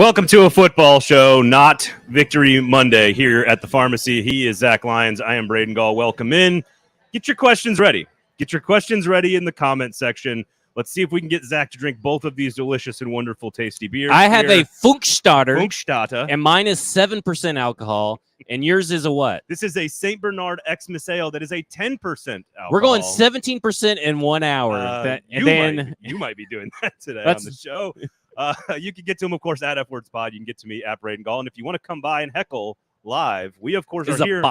Welcome to a football show, not Victory Monday here at the pharmacy. He is Zach Lyons. I am Braden Gall. Welcome in. Get your questions ready. Get your questions ready in the comment section. Let's see if we can get Zach to drink both of these delicious and wonderful, tasty beers. I have a Funkstata. And mine is 7% alcohol, and yours is a what? This is a St. Bernard Xmas Ale that is a 10% alcohol. We're going 17% in 1 hour. You might be doing that today on the show. You can get to him, of course, at F-Words Pod. You can get to me at Braden Gall. And if you want to come by and heckle live, we, of course, are here.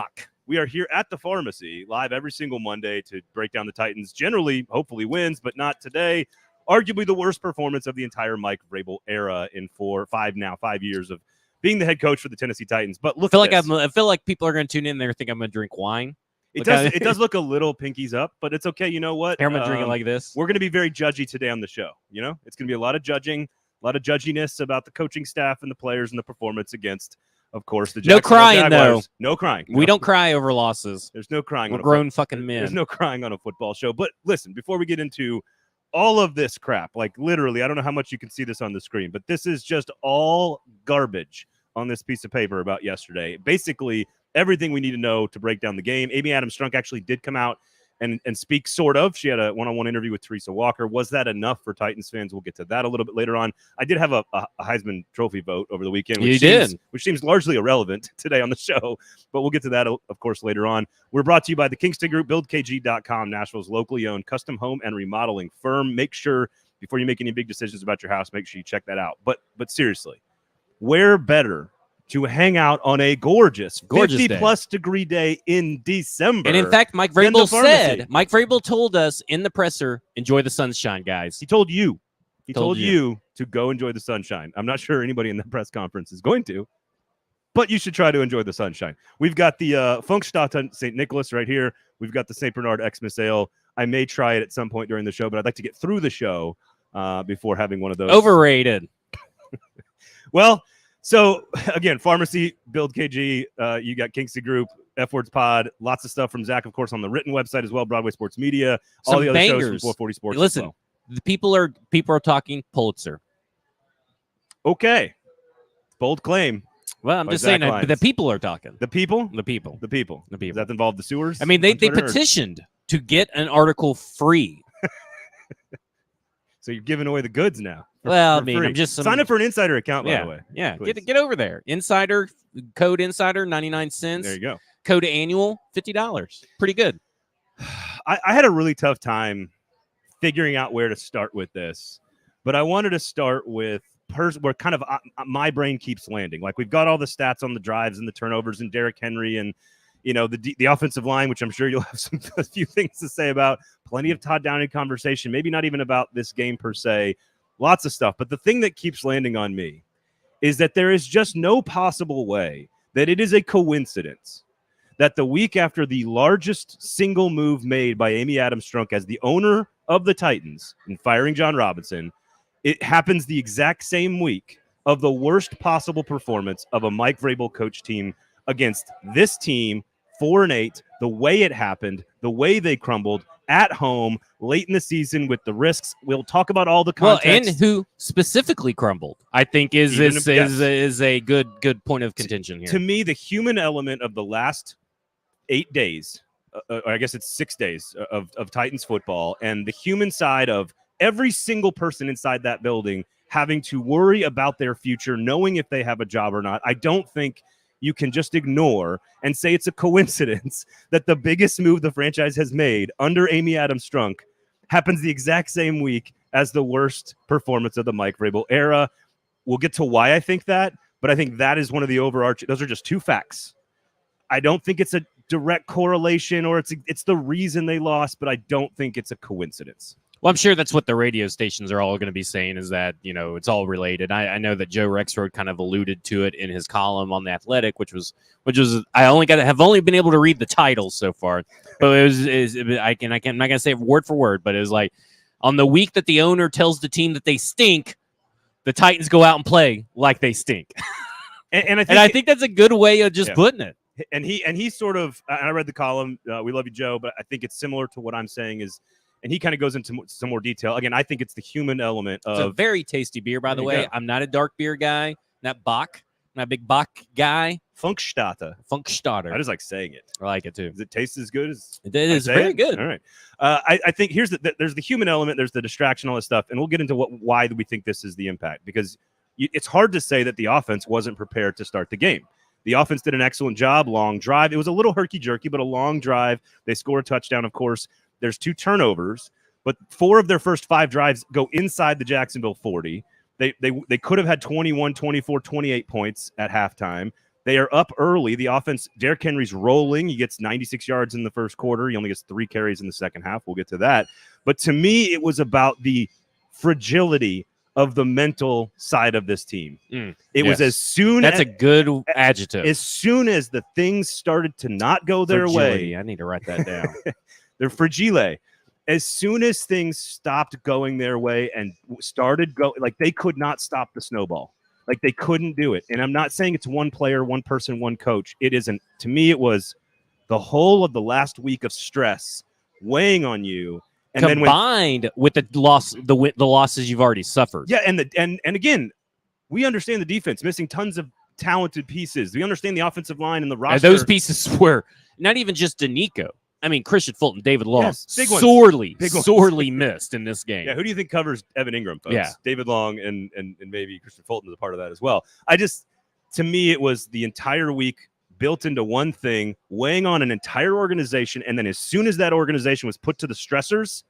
We are here at the pharmacy live every single Monday to break down the Titans. Generally, hopefully wins, but not today. Arguably the worst performance of the entire Mike Vrabel era in 5 years of being the head coach for the Tennessee Titans. But look, I feel like people are going to tune in there and think I'm going to drink wine. It does look a little pinkies up, but it's okay. You know what? I'm going to drink it like this. We're going to be very judgy today on the show. You know, it's going to be a lot of judging, a lot of judginess about the coaching staff and the players and the performance against, of course, the Jaguars. No crying, though. No crying. We don't cry over losses. There's no crying. We're grown fucking men. There's no crying on a football show. But listen, before we get into all of this crap, like literally, I don't know how much you can see this on the screen, but this is just all garbage on this piece of paper about yesterday. Basically, everything we need to know to break down the game. Amy Adams-Strunk actually did come out and speak, sort of. She had a one-on-one interview with Teresa Walker. Was that enough for Titans fans? We'll get to that a little bit later on. I did have a Heisman Trophy vote over the weekend, which seems largely irrelevant today on the show, but we'll get to that, of course, later on. We're brought to you by the Kingston Group, BuildKG.com, Nashville's locally owned custom home and remodeling firm. Make sure, before you make any big decisions about your house, make sure you check that out. But seriously, where better to hang out on a gorgeous 50-plus degree day in December. And in fact, Mike Vrabel told us in the presser, enjoy the sunshine, guys. He told you. He told you to go enjoy the sunshine. I'm not sure anybody in the press conference is going to, but you should try to enjoy the sunshine. We've got the Funkstata St. Nicholas right here. We've got the St. Bernard Xmas Ale. I may try it at some point during the show, but I'd like to get through the show before having one of those. Overrated. Well, so, again, Pharmacy, Build KG, you got Kingston Group, F-Words Pod, lots of stuff from Zach, of course, on the written website as well, Broadway Sports Media, all the other shows from 440 Sports. Listen, the people are talking Pulitzer. Okay. Bold claim. Well, I'm just saying that the people are talking. The people? The people. The people. The people. Does that involve the sewers? I mean, they petitioned to get an article free. So you're giving away the goods now. I'm just sign up for an insider account, by the way. Yeah, get over there. Insider code Insider 99 cents. There you go. Code annual $50. Pretty good. I had a really tough time figuring out where to start with this, but I wanted to start with where kind of my brain keeps landing. Like we've got all the stats on the drives and the turnovers and Derrick Henry and the offensive line, which I'm sure you'll have a few things to say about. Plenty of Todd Downing conversation, maybe not even about this game per se. Lots of stuff. But the thing that keeps landing on me is that there is just no possible way that it is a coincidence that the week after the largest single move made by Amy Adams-Strunk as the owner of the Titans in firing Jon Robinson, it happens the exact same week of the worst possible performance of a Mike Vrabel coach team against this team, 4-8, the way it happened, the way they crumbled at home late in the season with the risks. We'll talk about all the context. Well, and who specifically crumbled, I think is a good point of contention here. To me, the human element of the last 8 days, or I guess it's 6 days of Titans football, and the human side of every single person inside that building having to worry about their future, knowing if they have a job or not. I don't think you can just ignore and say it's a coincidence that the biggest move the franchise has made under Amy Adams-Strunk happens the exact same week as the worst performance of the Mike Vrabel era. We'll get to why I think that, but I think that is one of the overarching. Those are just two facts. I don't think it's a direct correlation or it's the reason they lost, but I don't think it's a coincidence. Well, I'm sure that's what the radio stations are all going to be saying is that, it's all related. I know that Joe Rexrode kind of alluded to it in his column on The Athletic, which was have only been able to read the titles so far, but I'm not going to say it word for word, but it was like on the week that the owner tells the team that they stink, the Titans go out and play like they stink. and I think that's a good way of just putting it. And he sort of, I read the column, we love you, Joe, but I think it's similar to what I'm saying is, and he kind of goes into some more detail. Again, I think it's the human element of. It's a very tasty beer, by the way. I'm not a dark beer guy. That Bach, that big Bach guy. Funkstata. Funkstarter. I just like saying it. I like it too. Does it taste as good as It is very good. All right. I think here's there's the human element, there's the distraction, all this stuff, and we'll get into why we think this is the impact, because it's hard to say that the offense wasn't prepared to start the game. The offense did an excellent job. Long drive. It was a little herky-jerky, but a long drive. They score a touchdown, of course. There's 2 turnovers, but 4 of their first 5 drives go inside the Jacksonville 40. They could have had 21, 24, 28 points at halftime. They are up early. The offense, Derrick Henry's rolling. He gets 96 yards in the first quarter. He only gets 3 carries in the second half. We'll get to that. But to me, it was about the fragility of the mental side of this team. It was as soon That's a good adjective. As soon as the things started to not go their Fragility. way. I need to write that down. They're fragile. As soon as things stopped going their way and started like they could not stop the snowball. Like they couldn't do it. And I'm not saying it's one player, one person, one coach. It isn't. To me, it was the whole of the last week of stress weighing on you. And combined with the losses you've already suffered. Yeah, and again, we understand the defense missing tons of talented pieces. We understand the offensive line and the roster. And those pieces were not even just Danico. I mean, Christian Fulton, David Long, yes, sorely missed in this game. Yeah, who do you think covers Evan Ingram, folks? Yeah. David Long and maybe Christian Fulton is a part of that as well. To me, it was the entire week built into one thing, weighing on an entire organization, and then as soon as that organization was put to the stressors,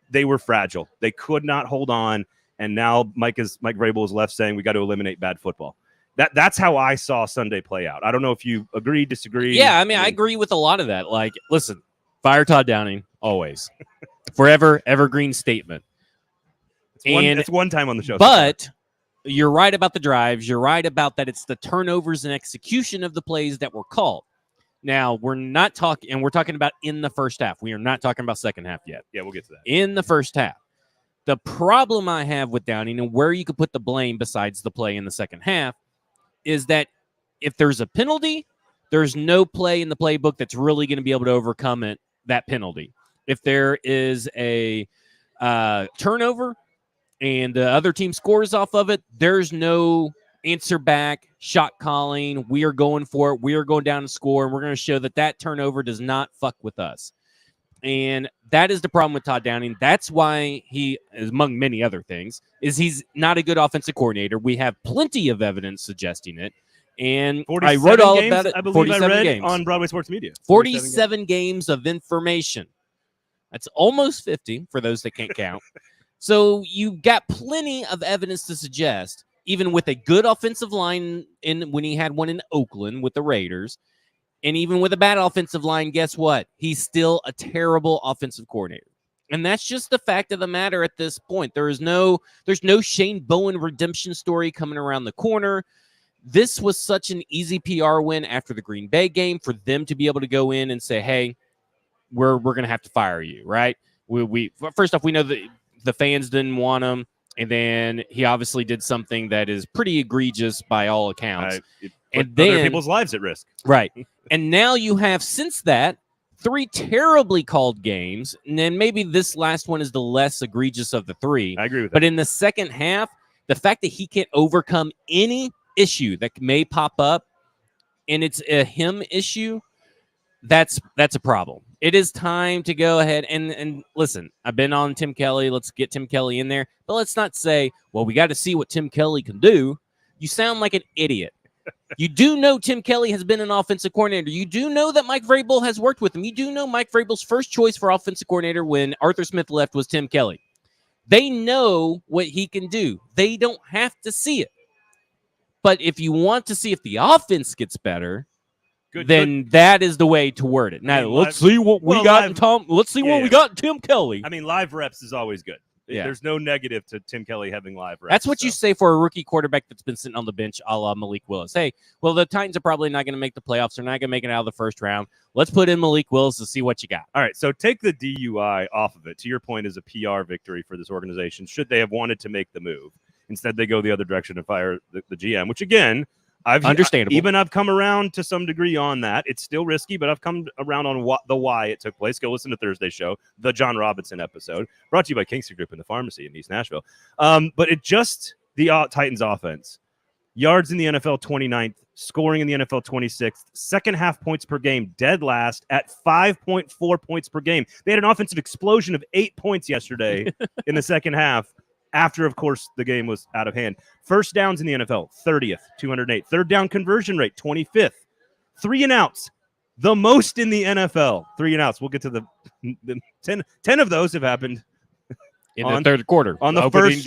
they were fragile. They could not hold on, and now Mike Vrabel is left saying we got to eliminate bad football. That's how I saw Sunday play out. I don't know if you agree, disagree. Yeah, I mean, I agree with a lot of that. Like, listen, fire Todd Downing, always. Forever, evergreen statement. It's one time on the show. But you're right about the drives. You're right about that it's the turnovers and execution of the plays that were called. Now, we're talking about in the first half. We are not talking about second half yet. Yeah, we'll get to that. In the first half. The problem I have with Downing and where you could put the blame besides the play in the second half is that if there's a penalty, there's no play in the playbook that's really going to be able to overcome that penalty. If there is a turnover and the other team scores off of it, there's no answer back, shot calling. We are going for it. We are going down to score, and we're going to show that turnover does not fuck with us. And that is the problem with Todd Downing. That's why he, among many other things, is he's not a good offensive coordinator. We have plenty of evidence suggesting it. And I wrote all about it. I believe I read games. On Broadway Sports Media. 47 games of information. That's almost 50 for those that can't count. So you got plenty of evidence to suggest, even with a good offensive line when he had one in Oakland with the Raiders, and even with a bad offensive line, guess what? He's still a terrible offensive coordinator. And that's just the fact of the matter at this point. There's no Shane Bowen redemption story coming around the corner. This was such an easy PR win after the Green Bay game for them to be able to go in and say, hey, we're going to have to fire you, right? We first off, we know that the fans didn't want him, and then he obviously did something that is pretty egregious by all accounts. And then other people's lives at risk. Right. And now you have, since that, 3 terribly called games, and then maybe this last one is the less egregious of the 3. I agree with that. But in the second half, the fact that he can't overcome any issue that may pop up, and it's a him issue, that's a problem. It is time to go ahead and listen. I've been on Tim Kelly. Let's get Tim Kelly in there. But let's not say, well, we got to see what Tim Kelly can do. You sound like an idiot. You do know Tim Kelly has been an offensive coordinator. You do know that Mike Vrabel has worked with him. You do know Mike Vrabel's first choice for offensive coordinator when Arthur Smith left was Tim Kelly. They know what he can do. They don't have to see it. But if you want to see if the offense gets better, then that is the way to word it. Now, let's see what we got in Tom. Let's see what we got in Tim Kelly. I mean, live reps is always good. Yeah. There's no negative to Tim Kelly having live reps. That's what you say for a rookie quarterback that's been sitting on the bench, a la Malik Willis. Hey, well, the Titans are probably not going to make the playoffs. They're not going to make it out of the first round. Let's put in Malik Willis to see what you got. All right, so take the DUI off of it. To your point, is a PR victory for this organization, should they have wanted to make the move. Instead, they go the other direction and fire the GM, which, again, understandable. I've come around to some degree on that. It's still risky, but I've come around on why it took place. Go listen to Thursday's show, the Jon Robinson episode, brought to you by Kingston Group in the Pharmacy in East Nashville. But it just the Titans offense Yards in the NFL 29th, scoring in the NFL 26th, second half points per game dead last at 5.4 points per game. They had an offensive explosion of 8 points yesterday in the second half after, of course, the game was out of hand. First downs in the NFL, 30th, 208. Third down conversion rate, 25th. 3 and outs, the most in the NFL. 3 and outs. We'll get to the 10 of those have happened in the third quarter, on the opening first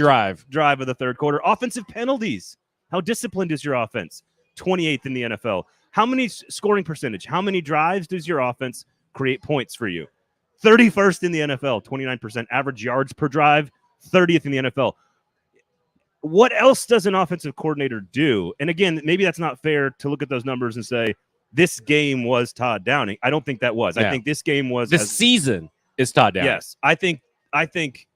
drive of the third quarter. Offensive penalties. How disciplined is your offense? 28th in the NFL. How many scoring percentage? How many drives does your offense create points for you? 31st in the NFL, 29%. Average yards per drive, 30th in the NFL. What else does an offensive coordinator do? And again, maybe that's not fair to look at those numbers and say, this game was Todd Downing. I don't think that was. Yeah. I think this game was. This season is Todd Downing. Yes. I think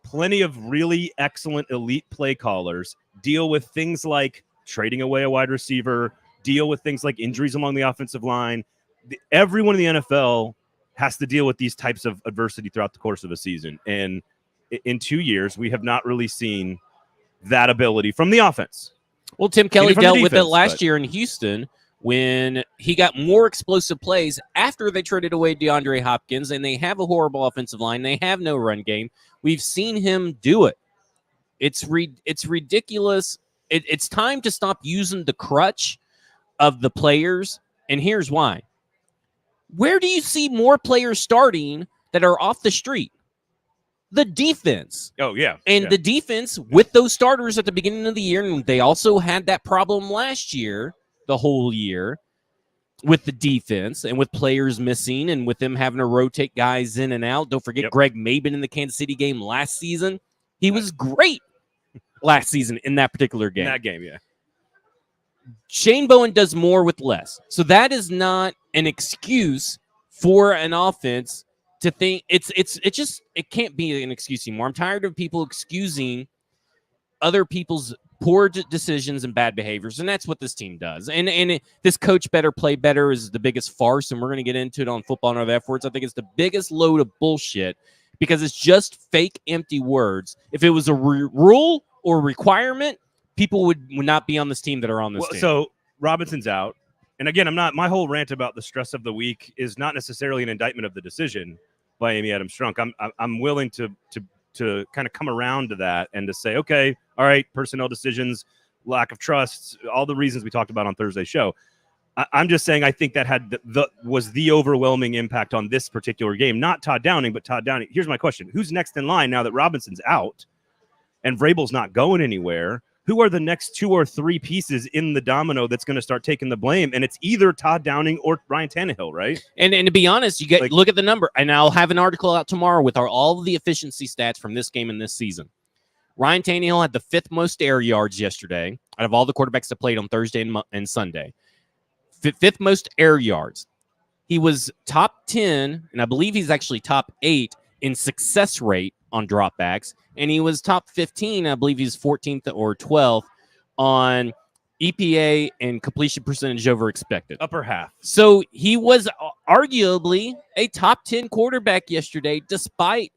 plenty of really excellent elite play callers deal with things like trading away a wide receiver, deal with things like injuries along the offensive line. Everyone in the NFL has to deal with these types of adversity throughout the course of a season. And in 2 years, we have not really seen that ability from the offense. Well, Tim Kelly from the dealt with it defense, last year in Houston when he got more explosive plays after they traded away DeAndre Hopkins, and they have a horrible offensive line. They have no run game. We've seen him do it. It's ridiculous. It's time to stop using the crutch of the players, and here's why. Where do you see more players starting that are off the street? The defense. Oh, yeah. And the defense with those starters at the beginning of the year, and they also had that problem last year, the whole year, with the defense and with players missing and with them having to rotate guys in and out. Don't forget Greg Maben in the Kansas City game last season. He was great last season in that particular game. In that game, yeah. Shane Bowen does more with less. So that is not an excuse for an offense to think it can't be an excuse anymore. I'm tired of people excusing other people's poor decisions and bad behaviors, and that's what this team does. And this coach better, play better is the biggest farce, and we're going to get into it on Football and Other F Words. I think it's the biggest load of bullshit because it's just fake, empty words. If it was a rule or requirement, people would not be on this team that are on this team. So Robinson's out. And again, my whole rant about the stress of the week is not necessarily an indictment of the decision by Amy Adams-Strunk. I'm willing to kind of come around to that and to say, okay, all right, personnel decisions, lack of trust, all the reasons we talked about on Thursday's show. I'm just saying I think that had was the overwhelming impact on this particular game. Not Todd Downing, but Todd Downing. Here's my question. Who's next in line now that Robinson's out and Vrabel's not going anywhere? Who are the next 2 or 3 pieces in the domino that's going to start taking the blame? And it's either Todd Downing or Ryan Tannehill, right? And to be honest, you get look at the number, and I'll have an article out tomorrow with all of the efficiency stats from this game and this season. Ryan Tannehill had the 5th most air yards yesterday out of all the quarterbacks that played on Thursday and Sunday. 5th most air yards. He was top 10, and I believe he's actually top 8 in success rate on dropbacks, and he was top 15. I believe he's 14th or 12th on EPA and completion percentage over expected. Upper half. So he was arguably a top 10 quarterback yesterday, despite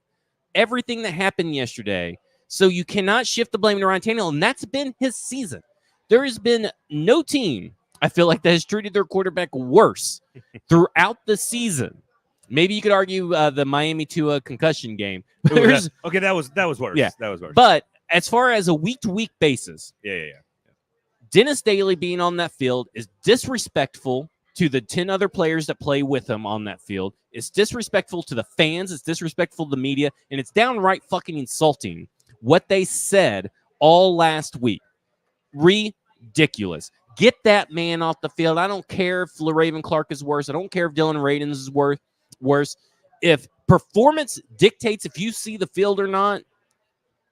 everything that happened yesterday. So you cannot shift the blame to Ryan Tannehill, and that's been his season. There has been no team, I feel like, that has treated their quarterback worse throughout the season. Maybe you could argue the Miami Tua concussion game. Okay, that was worse. Yeah, that was worse. But as far as a week-to-week basis, yeah. Dennis Daly being on that field is disrespectful to the 10 other players that play with him on that field. It's disrespectful to the fans. It's disrespectful to the media. And it's downright fucking insulting what they said all last week. Ridiculous. Get that man off the field. I don't care if LaRaven Clark is worse. I don't care if Dylan Radins is worse. If performance dictates if you see the field or not,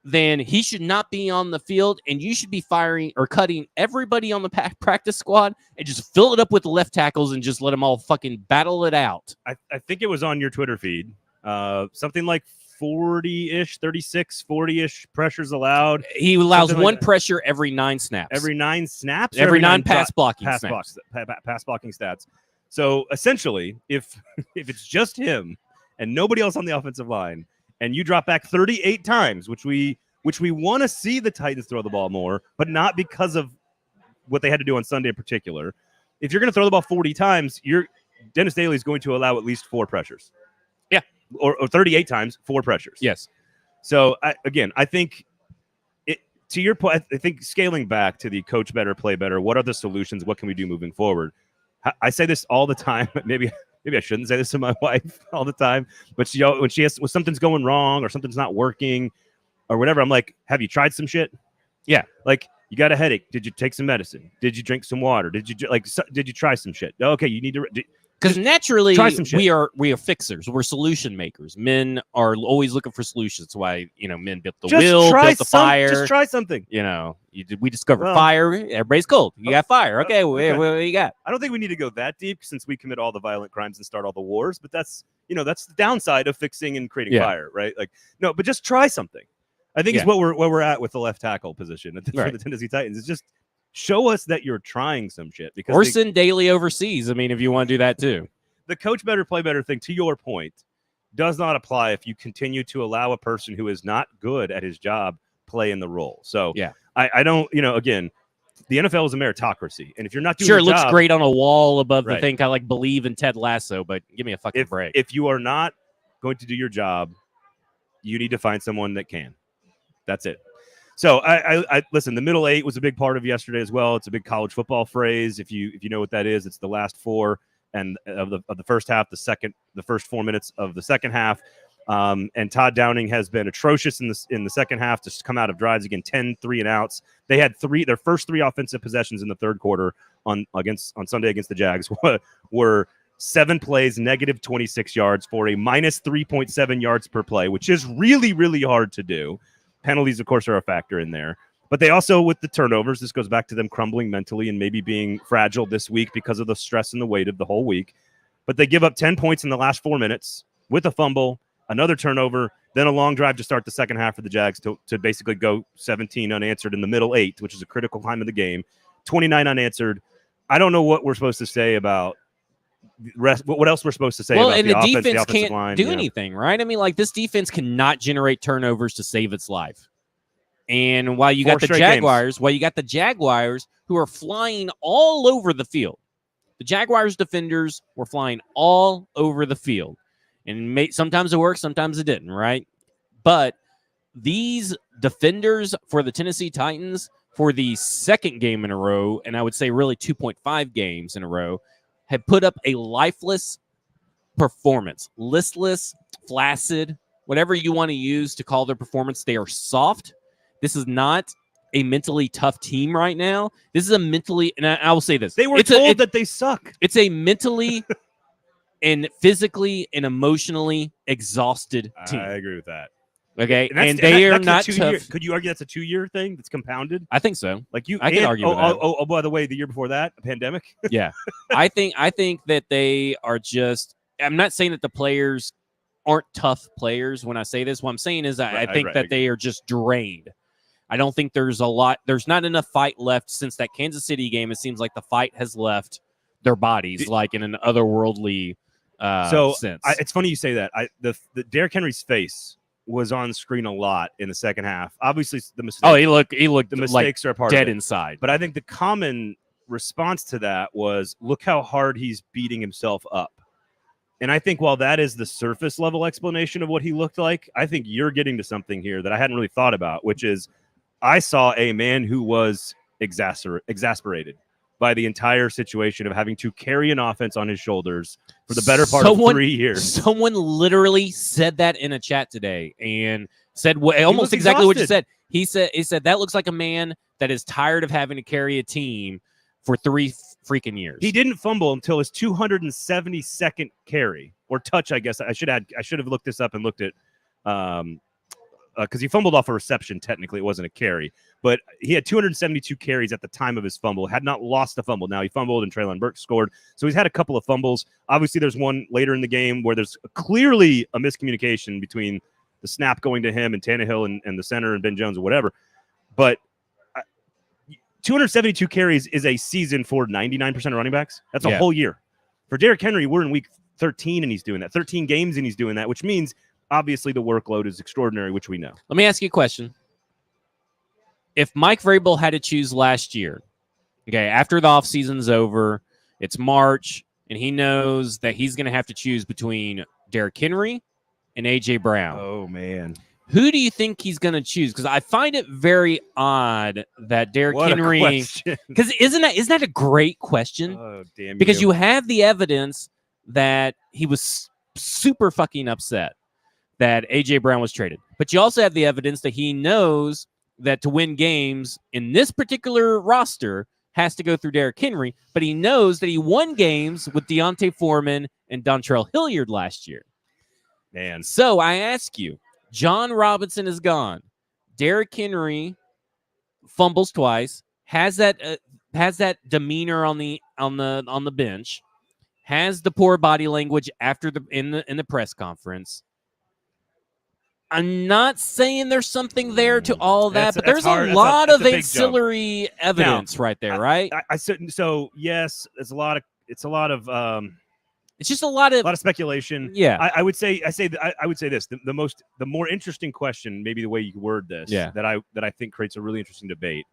then he should not be on the field, and you should be firing or cutting everybody on the practice squad and just fill it up with the left tackles and just let them all fucking battle it out. I think it was on your Twitter feed. Something like 40-ish, 36, 40-ish pressures allowed. He allows one pressure every 9 snaps. Every 9 snaps? Every 9 pass blocking snaps. Pass blocking stats. So essentially, if it's just him and nobody else on the offensive line, and you drop back 38 times, which we want to see the Titans throw the ball more, but not because of what they had to do on Sunday in particular. If you're going to throw the ball 40 times, Dennis Daly is going to allow at least 4 pressures. Yeah. Or 38 times, 4 pressures. Yes. So, I think to your point, I think scaling back to the coach better, play better, what are the solutions? What can we do moving forward? I say this all the time. Maybe I shouldn't say this to my wife all the time, but when something's going wrong or something's not working or whatever, I'm like, have you tried some shit? Yeah. Like, you got a headache. Did you take some medicine? Did you drink some water? Did you try some shit? Okay, you need to because naturally try some shit. we are fixers. We're solution makers. Men are always looking for solutions. That's why men built the wheel, built the fire. Just try something. We discovered fire. Everybody's cold. You got fire. Okay, what you got? I don't think we need to go that deep since we commit all the violent crimes and start all the wars. But that's the downside of fixing and creating fire, right? Like no, but just try something. I think it's what we're at with the left tackle position for the Tennessee Titans. It's just show us that you're trying some shit. Or send Daly overseas. I mean, if you want to do that too. The coach better, play better thing, to your point, does not apply if you continue to allow a person who is not good at his job play in the role. So I don't, again, the NFL is a meritocracy. And if you're not doing it looks great on a wall above the thing, kind of like Believe in Ted Lasso, but give me a fucking break. If you are not going to do your job, you need to find someone that can. That's it. So I listen, the middle 8 was a big part of yesterday as well. It's a big college football phrase. If you know what that is, it's the last 4 and of the first half, the first 4 minutes of the second half. And Todd Downing has been atrocious in the second half to come out of drives. Again, 10 3-and-outs. They had their first 3 offensive possessions in the third quarter on Sunday against the Jags were 7 plays, negative 26 yards for a minus 3.7 yards per play, which is really, really hard to do. Penalties, of course, are a factor in there. But they also, with the turnovers, this goes back to them crumbling mentally and maybe being fragile this week because of the stress and the weight of the whole week. But they give up 10 points in the last 4 minutes with a fumble, another turnover, then a long drive to start the second half for the Jags to basically go 17 unanswered in the middle 8, which is a critical time of the game, 29 unanswered. I don't know what we're supposed to say about what else we're supposed to say about and the the offense, defense the offensive can't line, do anything, right? I mean, like, this defense cannot generate turnovers to save its life. And while you got the Jaguars who are flying all over the field, the Jaguars defenders were flying all over the field. And sometimes it worked, sometimes it didn't, right? But these defenders for the Tennessee Titans, for the second game in a row, and I would say really 2.5 games in a row, have put up a lifeless performance. Listless, flaccid, whatever you want to use to call their performance. They are soft. This is not a mentally tough team right now. This is a mentally, and I will say this. They were told that they suck. It's a mentally and physically and emotionally exhausted team. I agree with that. Okay, and they are not tough. Could you argue that's a 2-year thing that's compounded? I think so. Like I can argue with that. Oh, by the way, the year before that, a pandemic. Yeah, I think that they are just. I'm not saying that the players aren't tough players when I say this. What I'm saying is I think that they are just drained. I don't think there's not enough fight left since that Kansas City game. It seems like the fight has left their bodies, like in an otherworldly sense. It's funny you say that. The Derrick Henry's face was on screen a lot in the second half. Obviously, the mistakes. Oh, he looked. The mistakes are a part dead of it. inside. But I think the common response to that was, look how hard he's beating himself up. And I think while that is the surface level explanation of what he looked like, I think you're getting to something here that I hadn't really thought about, which is I saw a man who was exasperated by the entire situation of having to carry an offense on his shoulders for the better part of 3 years. Someone literally said that in a chat today and said almost exactly what you said. He said that looks like a man that is tired of having to carry a team for 3 freaking years. He didn't fumble until his 272nd carry or touch. I guess I should have looked this up and looked at because he fumbled off a reception. Technically, it wasn't a carry, but he had 272 carries at the time of his fumble. Had not lost a fumble. Now he fumbled and Treylon Burks scored. So he's had a couple of fumbles. Obviously, there's one later in the game where there's clearly a miscommunication between the snap going to him and Tannehill and the center and Ben Jones or whatever. But 272 carries is a season for 99% of running backs. That's a whole year. For Derrick Henry, we're in week 13 and he's doing that. 13 games and he's doing that, which means obviously the workload is extraordinary, which we know. Let me ask you a question. If Mike Vrabel had to choose last year Okay, after the offseason's over, it's March, and he knows that he's going to have to choose between Derrick Henry and A.J. Brown. Oh, man. Who do you think he's going to choose? Because I find it very odd that Derrick Henry. Because isn't that a great question? Oh, damn! Because you have the evidence that he was super fucking upset that A.J. Brown was traded, but you also have the evidence that he knows that to win games in this particular roster has to go through Derrick Henry. But he knows that he won games with Deontay Foreman and Dontrell Hilliard last year. Man, so I ask you. Jon Robinson is gone. Derrick Henry fumbles twice. Has that demeanor on the bench. Has the poor body language after in the press conference. I'm not saying there's something there to all that, but there's a lot of ancillary evidence right there, right? So yes, it's a lot of. It's just a lot of speculation. Yeah, I would say this. The more interesting question, maybe the way you word this, that I think creates a really interesting debate.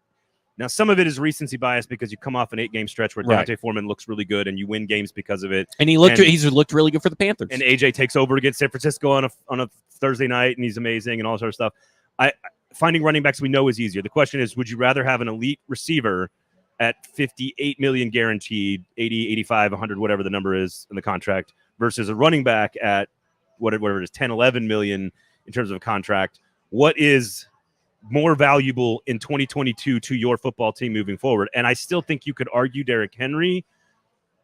Now, some of it is recency bias because you come off an 8-game stretch where Deontay Foreman looks really good and you win games because of it. And he's looked really good for the Panthers. And AJ takes over against San Francisco on a Thursday night and he's amazing and all sort of stuff. Finding running backs we know is easier. The question is, would you rather have an elite receiver at $58 million guaranteed, 80, 85, 100, whatever the number is in the contract, versus a running back at whatever it is, 10, 11 million in terms of a contract? What is more valuable in 2022 to your football team moving forward? And I still think you could argue Derrick Henry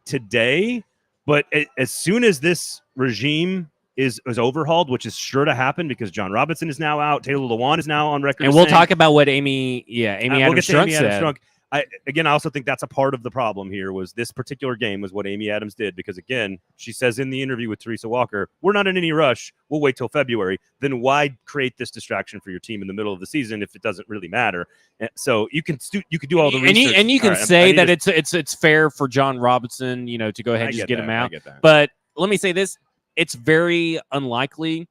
today, but as soon as this regime is overhauled, which is sure to happen because Jon Robinson is now out, Taylor Lewan is now on record, and we'll talk about what Amy Adams-Strunk said. I also think that's a part of the problem here was this particular game was what Amy Adams did because, again, she says in the interview with Teresa Walker, we're not in any rush. We'll wait till February. Then why create this distraction for your team in the middle of the season if it doesn't really matter? And so you can do all the research. And you can say that it's fair for Jon Robinson, to go ahead and just get him out. But let me say this. It's very unlikely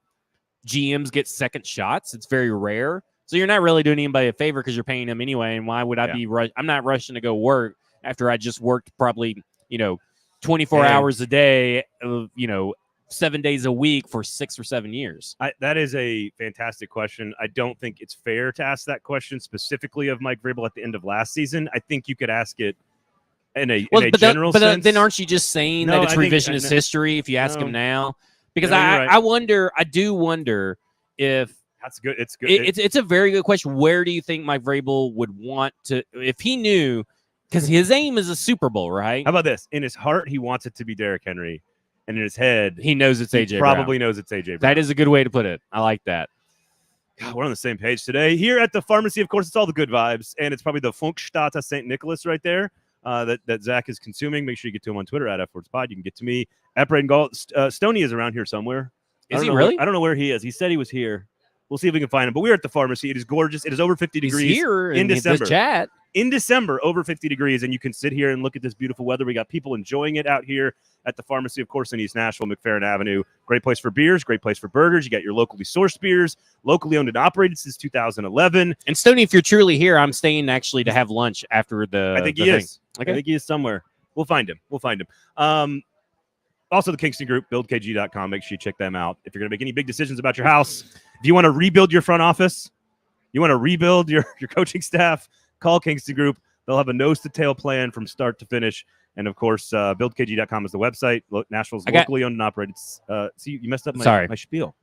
GMs get second shots. It's very rare. So you're not really doing anybody a favor because you're paying them anyway. And why would I be I'm not rushing to go work after I just worked probably, 24 hours a day, 7 days a week for 6 or 7 years. That is a fantastic question. I don't think it's fair to ask that question specifically of Mike Vrabel at the end of last season. I think you could ask it in a general sense. Then aren't you just saying that it's revisionist history if you ask him now? Because I do wonder if that's good. It's good. It's a very good question. Where do you think Mike Vrabel would want to, if he knew, because his aim is a Super Bowl, right? How about this? In his heart, he wants it to be Derrick Henry, and in his head, he knows it's AJ. Probably knows it's AJ. That is a good way to put it. I like that. God, we're on the same page today. Here at the pharmacy, of course, it's all the good vibes, and it's probably the Funkstadt St. Nicholas right there that Zach is consuming. Make sure you get to him on Twitter at @FordsPod. You can get to me at Braden Galt. Stoney is around here somewhere. Is he really? I don't know where he is. He said he was here. We'll see if we can find him. But we're at the pharmacy. It is gorgeous. It is over 50 degrees here in December. Chat. In December, over 50 degrees, and you can sit here and look at this beautiful weather. We got people enjoying it out here at the pharmacy, of course, in East Nashville, McFerrin Avenue. Great place for beers, great place for burgers. You got your locally sourced beers, locally owned and operated since 2011. And Stoney, if you're truly here, I'm staying actually to have lunch after the. I think he is. Okay. I think he is somewhere. We'll find him. Also, the Kingston Group, buildkg.com. Make sure you check them out. If you're going to make any big decisions about your house, if you want to rebuild your front office, you want to rebuild your coaching staff, call Kingston Group. They'll have a nose-to-tail plan from start to finish. And, of course, buildkg.com is the website. Nashville's locally owned and operated. See, you messed up my spiel.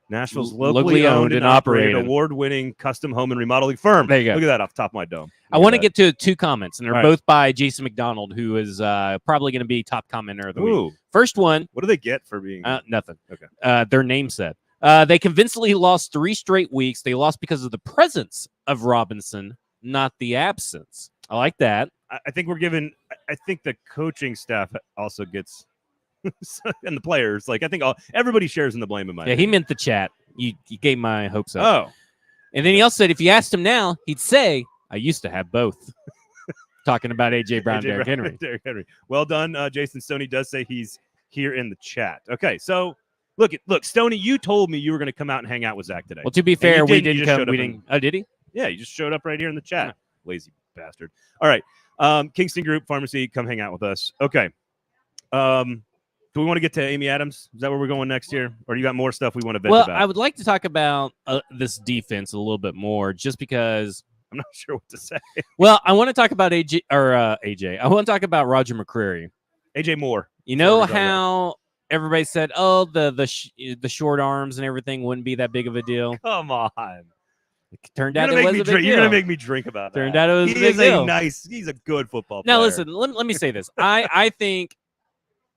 Nashville's locally owned and operated, award-winning custom home and remodeling firm. There you go. Look at that off the top of my dome. I want to get to 2 comments, and they're both by Jason McDonald, who is probably going to be top commenter of the week. First one. What do they get for being? Nothing. Okay. Their name said. They convincingly lost 3 straight weeks. They lost because of the presence of Robinson, not the absence. I like that. I think I think the coaching staff also gets, and the players. I think everybody shares in the blame in my opinion. He meant the chat. You gave my hopes up. Oh. And then he also said if you asked him now, he'd say, I used to have both. Talking about A.J. Brown, Derrick Henry. Well done. Jason Stoney does say he's here in the chat. Okay, so look, Stoney, you told me you were going to come out and hang out with Zach today. Well, to be fair, we didn't come. Oh, did he? Yeah, you just showed up right here in the chat. Yeah. Lazy bastard. All right. Kingston Group Pharmacy, come hang out with us. Okay. Do we want to get to Amy Adams? Is that where we're going next year? Or you got more stuff we want to vent about? I would like to talk about this defense a little bit more, just because I'm not sure what to say. Well, I want to talk about AJ. I want to talk about Roger McCreary. AJ Moore. You know how everybody said, "Oh, the short arms and everything wouldn't be that big of a deal." Come on. It turned out it was a big deal. You're gonna make me drink about that. Turned out it was a big deal. He's a good football player. Now listen, let me say this. I think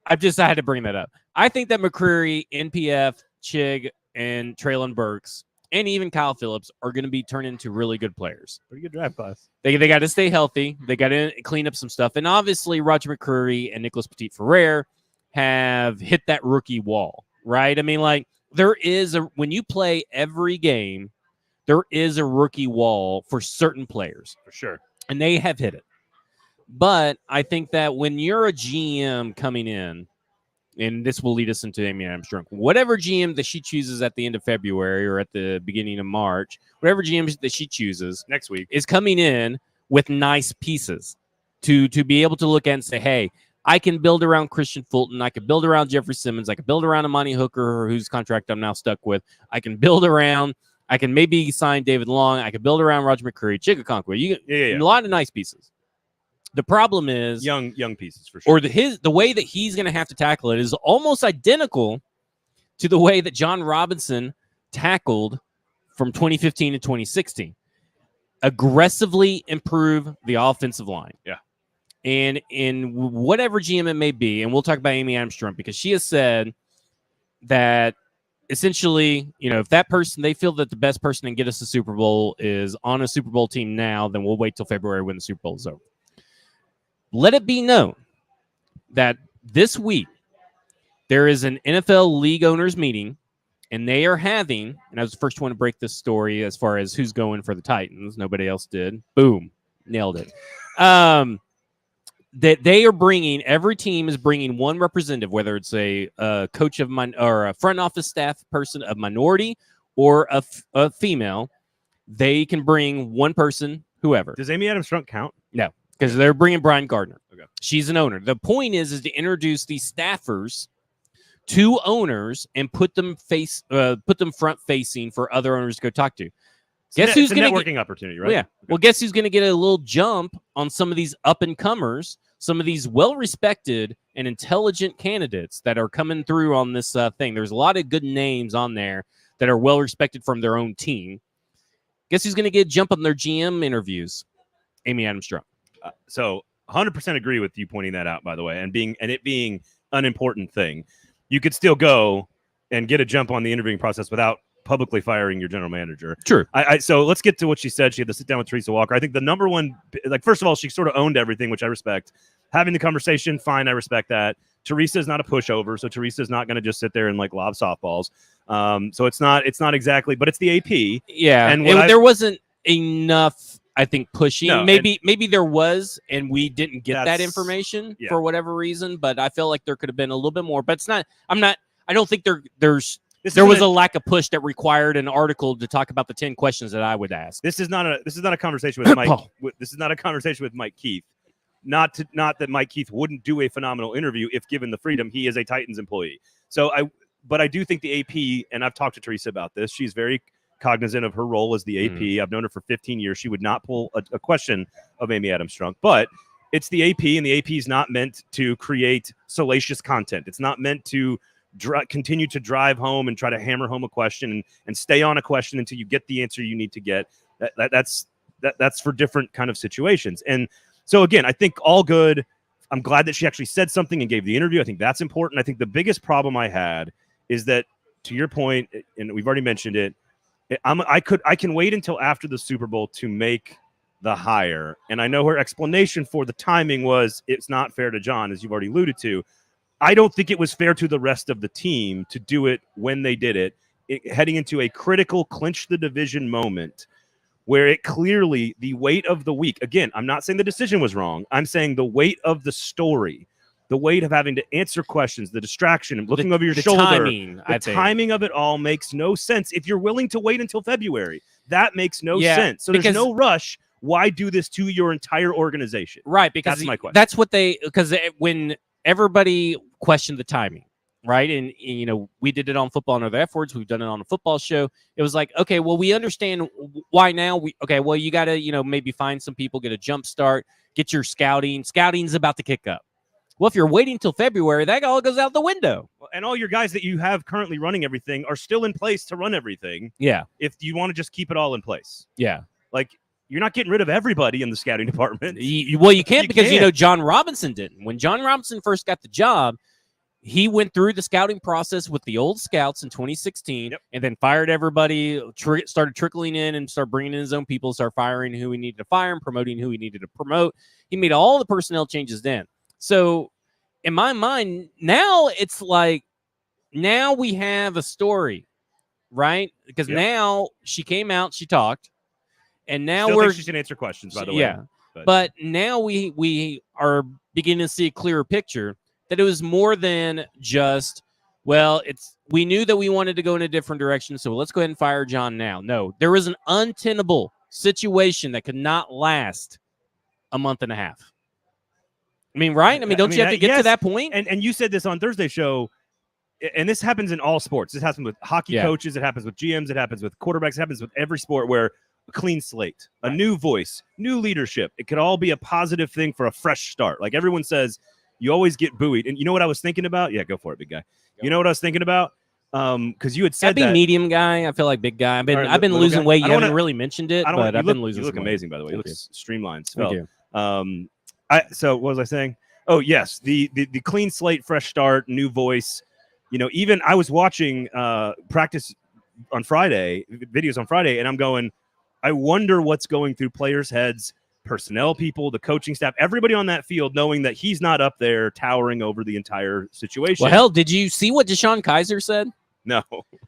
I had to bring that up. I think that McCreary, NPF, Chig, and Traylon Burks, and even Kyle Phillips are going to be turned into really good players. Pretty good draft class. They got to stay healthy. They got to clean up some stuff. And obviously, Roger McCreary and Nicholas Petit-Ferrer have hit that rookie wall, right? I mean, like, when you play every game, there is a rookie wall for certain players. For sure. And they have hit it. But I think that when you're a GM coming in, and this will lead us into Amy Adams-Strunk, whatever GM that she chooses at the end of February or at the beginning of March, whatever GM that she chooses next week is coming in with nice pieces to be able to look at and say, hey, I can build around Christian Fulton. I can build around Jeffrey Simmons. I can build around Amani Hooker, whose contract I'm now stuck with. I can maybe sign David Long. I can build around Roger McCreary, Chigakonkwe. A lot of nice pieces. The problem is young pieces for sure. Or the way that he's going to have to tackle it is almost identical to the way that Jon Robinson tackled from 2015 to 2016. Aggressively improve the offensive line. Yeah. And in whatever GM it may be, and we'll talk about Amy Adams-Strunk because she has said that essentially, if that person, they feel that the best person to get us a Super Bowl is on a Super Bowl team now, then we'll wait till February when the Super Bowl is over. Let it be known that this week there is an NFL league owners meeting, and they are having, and I was the first one to break this story as far as who's going for the Titans. Nobody else did. Boom. Nailed it. That they are bringing, every team is bringing one representative, whether it's a coach of or a front office staff person of minority or a female. They can bring one person, whoever. Does Amy Adams-Strunk count? No. Because they're bringing Brian Gardner. Okay. She's an owner. The point is to introduce these staffers to owners and put them front facing for other owners to go talk to. Guess who's going to networking opportunity, right? Yeah. Okay. Well, guess who's going to get a little jump on some of these up and comers, some of these well respected and intelligent candidates that are coming through on this thing. There's a lot of good names on there that are well respected from their own team. Guess who's going to get a jump on their GM interviews? Amy Adams-Strunk. So 100% agree with you pointing that out, by the way, and it being an important thing. You could still go and get a jump on the interviewing process without publicly firing your general manager. True. So let's get to what she said. She had to sit down with Teresa Walker. I think the number one, first of all, she sort of owned everything, which I respect. Having the conversation, fine, I respect that. Teresa is not a pushover, so Teresa is not going to just sit there and lob softballs. So it's not exactly, but it's the AP. Yeah, and there wasn't enough. I think pushing. No, maybe there was, and we didn't get that information for whatever reason. But I feel like there could have been a little bit more. But it's not. I don't think there was a lack of push that required an article to talk about the 10 questions that I would ask. This is not a conversation with Mike. This is not a conversation with Mike Keith. Not that Mike Keith wouldn't do a phenomenal interview if given the freedom. He is a Titans employee. But I do think the AP, and I've talked to Teresa about this. She's very cognizant of her role as the AP. I've known her for 15 years. She would not pull a question of Amy Adams-Strunk, but it's the AP, and the AP is not meant to create salacious content. It's not meant to continue to drive home and try to hammer home a question and stay on a question until you get the answer you need to get. That's for different kind of situations. And so again, I think all good. I'm glad that she actually said something and gave the interview. I think that's important. I think the biggest problem I had is that, to your point, and we've already mentioned it, I can wait until after the Super Bowl to make the hire. And I know her explanation for the timing was it's not fair to Jon, as you've already alluded to. I don't think it was fair to the rest of the team to do it when they did it, heading into a critical clinch the division moment where it clearly, the weight of the week, again, I'm not saying the decision was wrong. I'm saying the weight of the story, the weight of having to answer questions, the distraction, looking over your shoulder, the timing of it all makes no sense. If you're willing to wait until February, that makes no sense. So there's no rush. Why do this to your entire organization? Right, because That's my question. That's what because when everybody questioned the timing, right? And you know, we did it on Football and Other F Words. We've done it on a football show. It was like, okay, well, we understand why now. Well, you got to, you know, maybe find some people, get a jump start, get your scouting. Scouting's about to kick up. Well, if you're waiting until February, that all goes out the window. And all your guys that you have currently running everything are still in place to run everything. Yeah. If you want to just keep it all in place. Yeah. Like, you're not getting rid of everybody in the scouting department. Well, you can't because, you know, Jon Robinson didn't. When Jon Robinson first got the job, he went through the scouting process with the old scouts in 2016 and then fired everybody, started trickling in and started bringing in his own people, started firing who he needed to fire and promoting who he needed to promote. He made all the personnel changes then. So in my mind, now it's like, now we have a story, right? Because now she came out, she talked, and now Still think she can answer questions, by the way. Yeah. But now we are beginning to see a clearer picture that it was more than just, well, we knew that we wanted to go in a different direction, so let's go ahead and fire Jon now. No, there was an untenable situation that could not last a month and a half. I mean, right? I mean, don't you have to get to that point? And you said this on Thursday's show, and this happens in all sports. This happens with hockey coaches. It happens with GMs. It happens with quarterbacks. It happens with every sport where a clean slate, a new voice, new leadership. It could all be a positive thing for a fresh start. Like everyone says, you always get buoyed. And you know what I was thinking about? Yeah, go for it, big guy. You know what I was thinking about? Because you had said that. Medium guy. I feel like big guy. I've been losing weight. You haven't really mentioned it, but I've been losing. You look amazing, by the way. You look streamlined. Thank you. So what was I saying? Oh, yes, the clean slate, fresh start, new voice. You know, even I was watching practice on Friday, videos on Friday, and I'm going, I wonder what's going through players' heads, personnel people, the coaching staff, everybody on that field, knowing that he's not up there towering over the entire situation. Well, hell, did you see what Deshaun Kaiser said? No.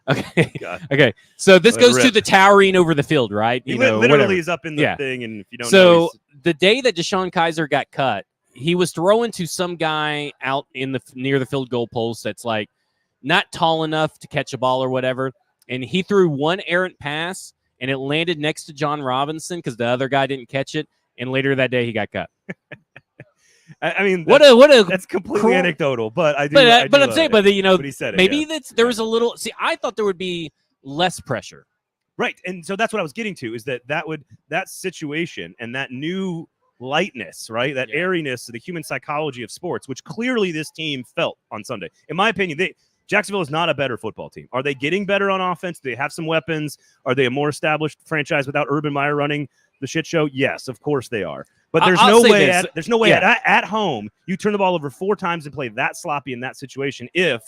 Okay. Okay. So this goes to the towering over the field, right? He literally is up in the thing, and if you don't know. So the day that Deshaun Kaiser got cut, he was throwing to some guy out in near the field goal post that's like not tall enough to catch a ball or whatever, and he threw one errant pass, and it landed next to Jon Robinson because the other guy didn't catch it, and later that day he got cut. I mean, that's completely anecdotal, but I do. But I'm saying, but you know, he said maybe there was a little. See, I thought there would be less pressure, right? And so that's what I was getting to is that situation and that new lightness, right? That airiness, the human psychology of sports, which clearly this team felt on Sunday. In my opinion, Jacksonville is not a better football team. Are they getting better on offense? Do they have some weapons? Are they a more established franchise without Urban Meyer running the shit show? Yes, of course they are. But there's no way at home you turn the ball over 4 times and play that sloppy in that situation if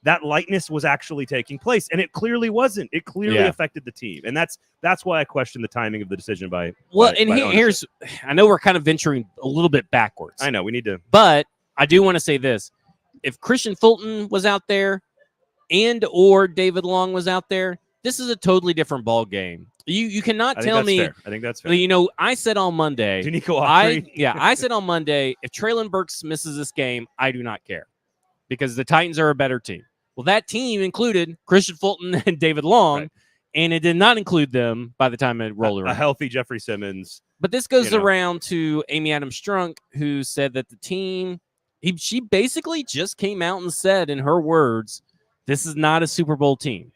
that lightness was actually taking place, and it clearly wasn't. It clearly affected the team, and that's why I question the timing of the decision here's I know we're kind of venturing a little bit backwards. I know we need to, but I do want to say this: if Christian Fulton was out there, or David Long was out there, this is a totally different ball game. You cannot tell me. Fair. I think that's fair. You know, I said on Monday. I said on Monday, if Treylon Burks misses this game, I do not care because the Titans are a better team. Well, that team included Christian Fulton and David Long, and it did not include them by the time it rolled around. A healthy Jeffrey Simmons. But this goes around to Amy Adams-Strunk, who said that the team, she basically just came out and said in her words, this is not a Super Bowl team.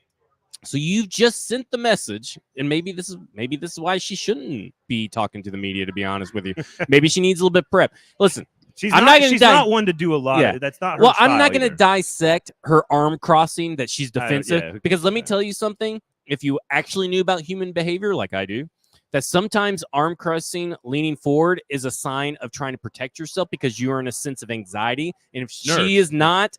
So you've just sent the message, and maybe this is why she shouldn't be talking to the media, to be honest with you. Maybe she needs a little bit of prep. Listen, she's not one to do a lot. Yeah. That's not her Well, style I'm not going to either. dissect her arm crossing that she's defensive because let me tell you something. If you actually knew about human behavior like I do, that sometimes arm crossing, leaning forward is a sign of trying to protect yourself because you are in a sense of anxiety. And if she is not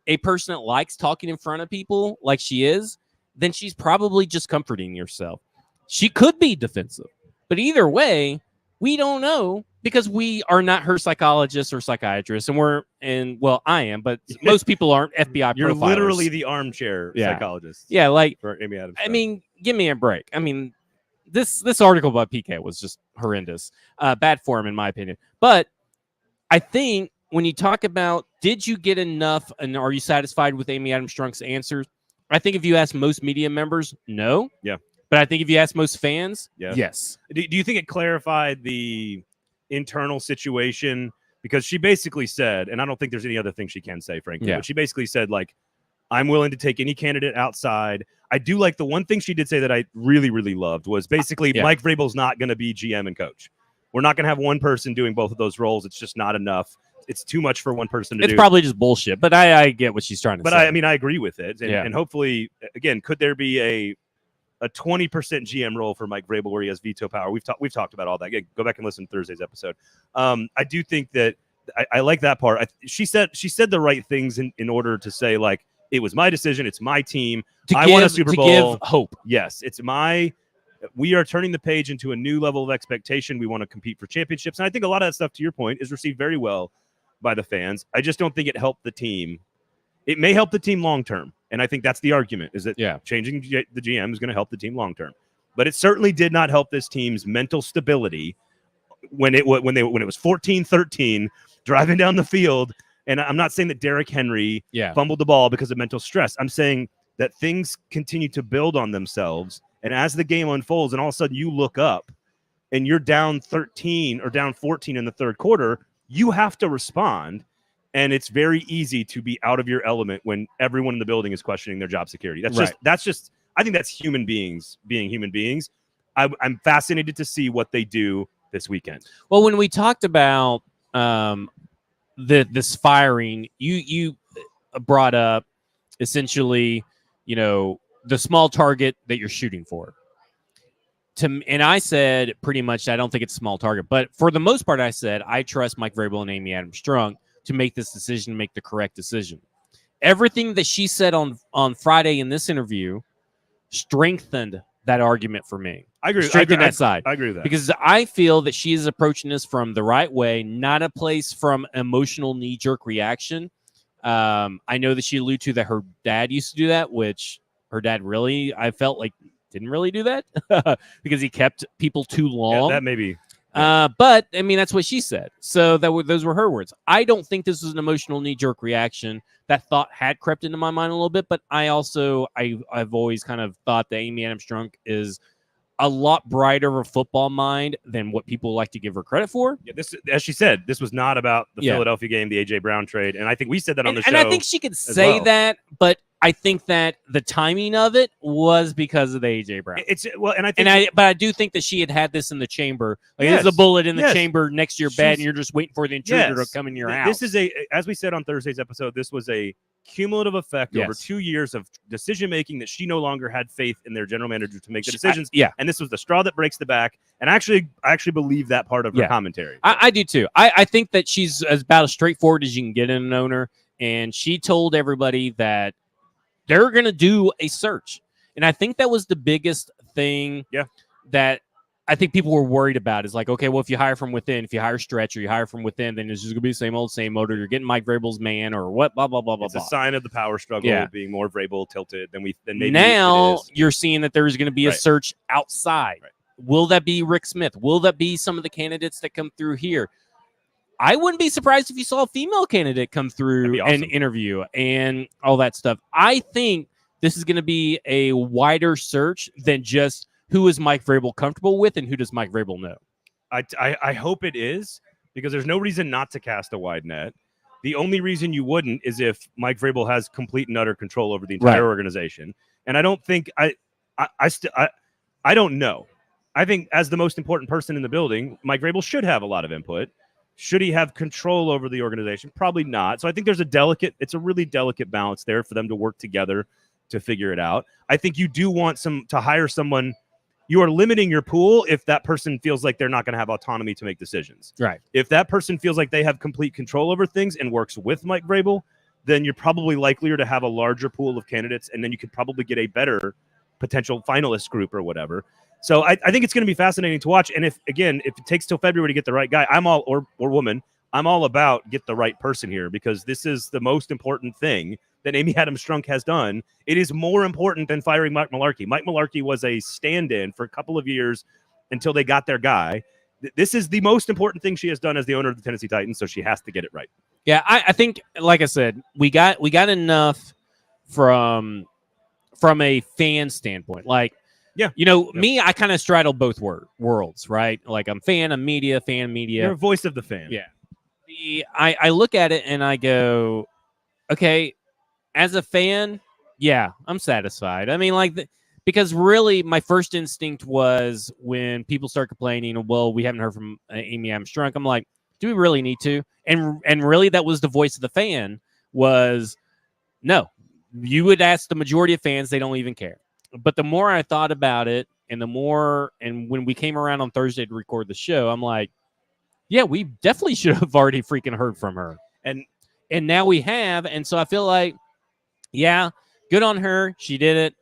a person that likes talking in front of people like she is, then she's probably just comforting yourself. She could be defensive. But either way, we don't know because we are not her psychologists or psychiatrists. And I am, but most people aren't FBI You're profilers. literally the armchair psychologist. Yeah, like, for Amy Adams. I mean, give me a break. I mean, this article about PK was just horrendous. Bad form, in my opinion. But I think when you talk about did you get enough and are you satisfied with Amy Adams-Strunk's answers? I think if you ask most media members, no. Yeah. But I think if you ask most fans, Yeah. yes. Do you think it clarified the internal situation? Because she basically said, and I don't think there's any other thing she can say, frankly, but she basically said, like, I'm willing to take any candidate outside. I do like the one thing she did say that I really, really loved was basically Mike Vrabel's not going to be GM and coach. We're not going to have one person doing both of those roles. It's just not enough. It's too much for one person to do. It's probably just bullshit, but I get what she's trying to say. But I mean, I agree with it. And hopefully, again, could there be a 20% GM role for Mike Vrabel where he has veto power? We've talked about all that. Again, go back and listen to Thursday's episode. I do think that I like that part. She said the right things in order to say, like, it was my decision. It's my team. I won a Super Bowl. To give hope. Yes, we are turning the page into a new level of expectation. We want to compete for championships. And I think a lot of that stuff, to your point, is received very well by the fans. I just don't think it helped the team. It may help the team long term. And I think that's the argument, is that changing the GM is going to help the team long term. But it certainly did not help this team's mental stability when it was 14-13 driving down the field. And I'm not saying that Derrick Henry fumbled the ball because of mental stress. I'm saying that things continue to build on themselves. And as the game unfolds and all of a sudden you look up and you're down 13 or down 14 in the third quarter, you have to respond. And it's very easy to be out of your element when everyone in the building is questioning their job security. That's just I think that's human beings being human beings. I'm fascinated to see what they do this weekend. Well, when we talked about this firing, you brought up essentially, the small target that you're shooting for. And I said pretty much I don't think it's a small target, but for the most part, I said I trust Mike Vrabel and Amy Adams-Strunk to make this decision, make the correct decision. Everything that she said on Friday in this interview strengthened that argument for me. I agree. Strengthened that side. I agree with that. Because I feel that she is approaching this from the right way, not a place from emotional knee-jerk reaction. I know that she alluded to that her dad used to do that, which her dad really, I felt like, didn't really do that because he kept people too long. Yeah, that may be. But I mean, that's what she said. So those were her words. I don't think this was an emotional knee-jerk reaction. That thought had crept into my mind a little bit, but I've always kind of thought that Amy Adams-Strunk is a lot brighter of a football mind than what people like to give her credit for. Yeah, this, as she said, this was not about the Philadelphia game, the A.J. Brown trade, and I think we said that on the show. And I think she could say that, but I think that the timing of it was because of the A.J. Brown. But I do think that she had this in the chamber. Like, there's a bullet in the chamber next to your bed, and you're just waiting for the intruder to come in your house. This is as we said on Thursday's episode, this was a cumulative effect over 2 years of decision making that she no longer had faith in their general manager to make the decisions. And this was the straw that breaks the back. And I actually believe that part of her commentary. I do too. I think that she's about as straightforward as you can get in an owner. And she told everybody that they're going to do a search. And I think that was the biggest thing that I think people were worried about, is like, okay, well, if you hire from within, if you hire Stretch or you hire from within, then it's just going to be the same old, or you're getting Mike Vrabel's man or what, blah, blah, blah, blah, It's a sign of the power struggle being more Vrabel tilted than maybe now you're seeing that there's going to be a search outside. Right. Will that be Rick Smith? Will that be some of the candidates that come through here? I wouldn't be surprised if you saw a female candidate come through and interview and all that stuff. I think this is going to be a wider search than just who is Mike Vrabel comfortable with and who does Mike Vrabel know. I hope it is, because there's no reason not to cast a wide net. The only reason you wouldn't is if Mike Vrabel has complete and utter control over the entire organization. And I don't think I don't know. I think as the most important person in the building, Mike Vrabel should have a lot of input. Should he have control over the organization? Probably not. So I think it's a really delicate balance there for them to work together to figure it out. I think you do want to hire someone. You are limiting your pool if that person feels like they're not going to have autonomy to make decisions. Right. If that person feels like they have complete control over things and works with Mike Vrabel, then you're probably likelier to have a larger pool of candidates, and then you could probably get a better potential finalist group or whatever. So I think it's going to be fascinating to watch. And if it takes till February to get the right guy, or woman, I'm all about get the right person here, because this is the most important thing that Amy Adams-Strunk has done. It is more important than firing Mike Mularkey. Mike Mularkey was a stand-in for a couple of years until they got their guy. This is the most important thing she has done as the owner of the Tennessee Titans, so she has to get it right. Yeah, I think, like I said, we got enough from a fan standpoint. Like, Yeah. Me, I kind of straddle both worlds, right? Like I'm media. You're a voice of the fan. Yeah. I look at it and I go, okay, as a fan, yeah, I'm satisfied. I mean, like, because really my first instinct was when people start complaining, well, we haven't heard from Amy Adams-Strunk. I'm like, do we really need to? And really that was the voice of the fan was, no, you would ask the majority of fans, they don't even care. But the more I thought about it and when we came around on Thursday to record the show, I'm like, yeah, we definitely should have already freaking heard from her. And now we have. And so I feel like, yeah, good on her. She did it.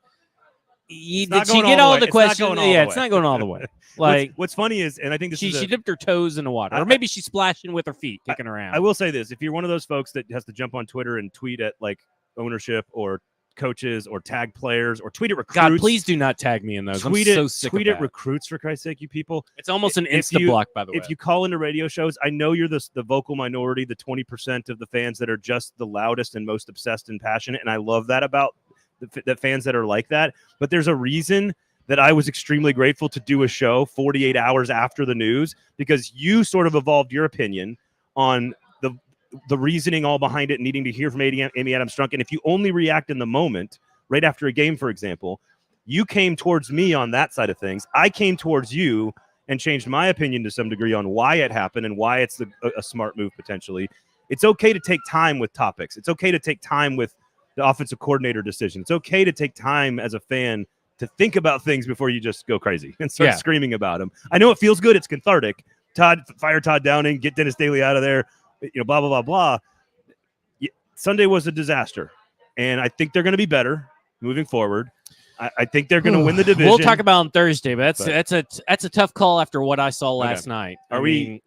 Did she get all the questions? Yeah, it's not going all the way. Like what's funny is, and I think she dipped her toes in the water, or maybe she's splashing with her feet, kicking around. I will say this: if you're one of those folks that has to jump on Twitter and tweet at like ownership or coaches or tag players or tweet at recruits, God, please do not tag me in those. I'm so sick tweet of at that. recruits, for Christ's sake, you people. It's almost an insta block, by the way. If you call into radio shows, I know you're the vocal minority, the 20% of the fans that are just the loudest and most obsessed and passionate, and I love that about the fans that are like that. But there's a reason that I was extremely grateful to do a show 48 hours after the news, because you sort of evolved your opinion on the reasoning all behind it, needing to hear from Amy Adams-Strunk. And if you only react in the moment, right after a game, for example, you came towards me on that side of things. I came towards you and changed my opinion to some degree on why it happened and why it's a smart move potentially. It's okay to take time with topics. It's okay to take time with the offensive coordinator decision. It's okay to take time as a fan to think about things before you just go crazy and start screaming about them. I know it feels good. It's cathartic. Fire Todd Downing, get Dennis Daly out of there, blah, blah, blah, blah. Sunday was a disaster, and I think they're going to be better moving forward. I think they're going to win the division. We'll talk about on Thursday, but that's a tough call after what I saw last night.